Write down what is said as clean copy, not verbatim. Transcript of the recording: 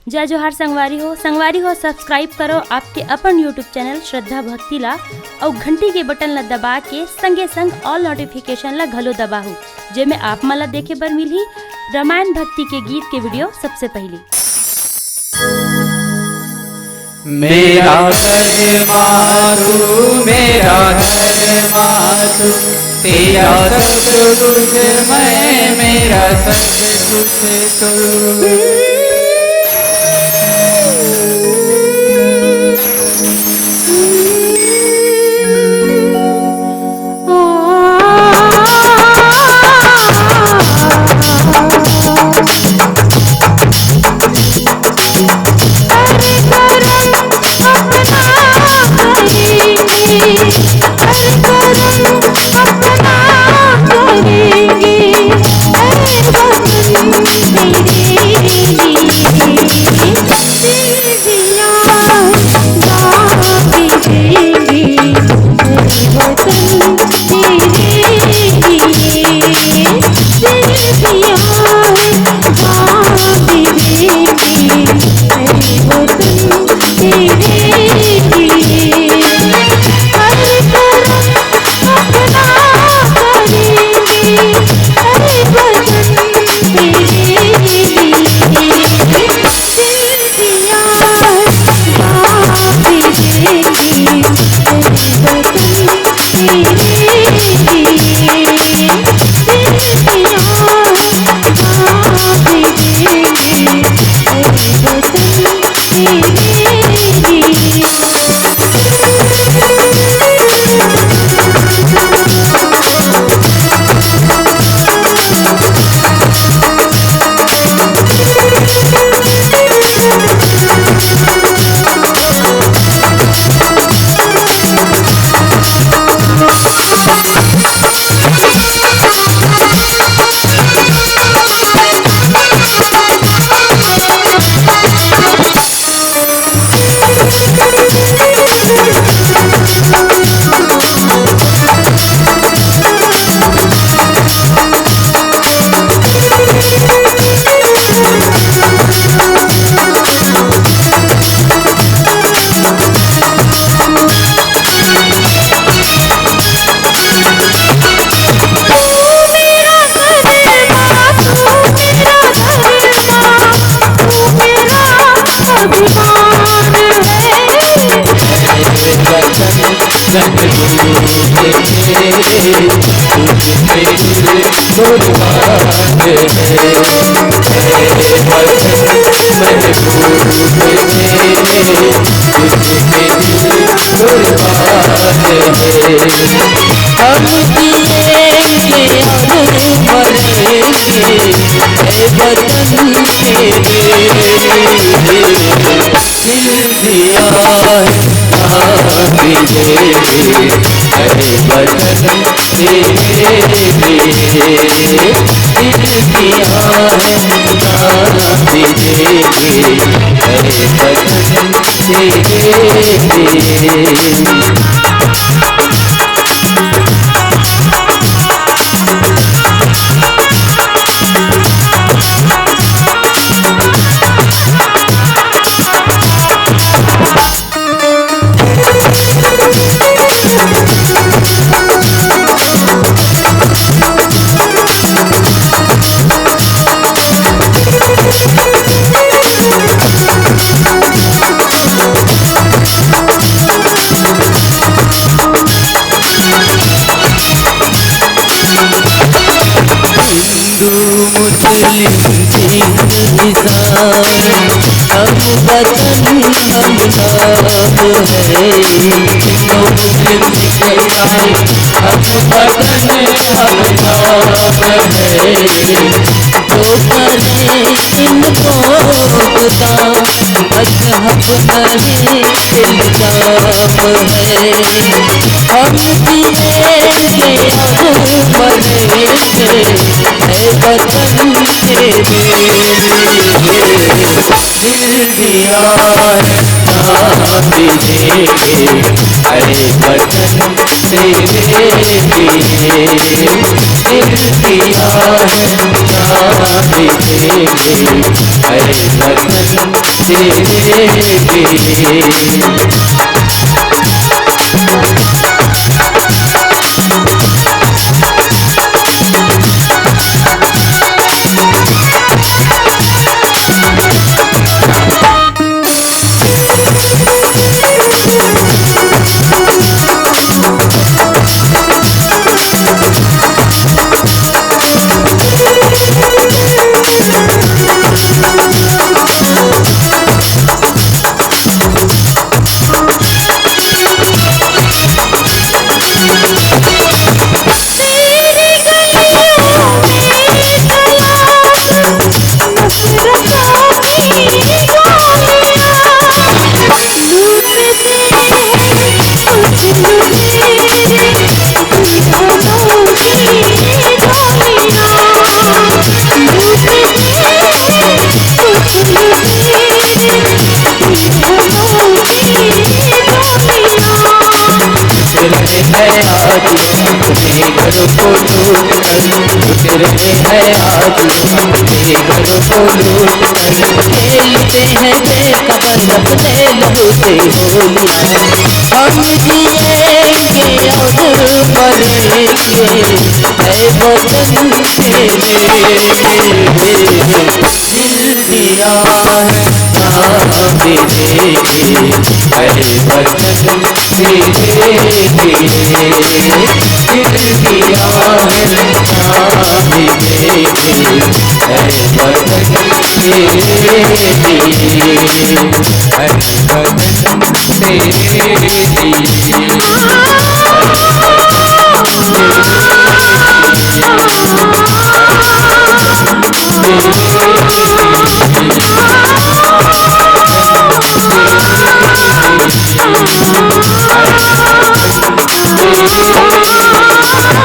जय जोहार संगवारी हो सब्सक्राइब करो आपके अपन यूट्यूब चैनल श्रद्धा भक्ति ला और घंटी के बटन ला दबा के संगे संग ऑल नोटिफिकेशन ला घलो दबाहू जेमे आप मला देखे बर मिलही रामायण भक्ति के गीत के वीडियो सबसे पहले। मेरा कर्मा तू मेरा धर्मा तू तेरा सब कुछ मैं मेरा सब कुछ तू। खेलते हैं बेखबर अपने लहू से होली, हम जिएंगे और मरेंगे है वतन तेरे। दिल दिया है नाम तेरे है वतन तेरे, दिल दिया है नाम तेरे है वतन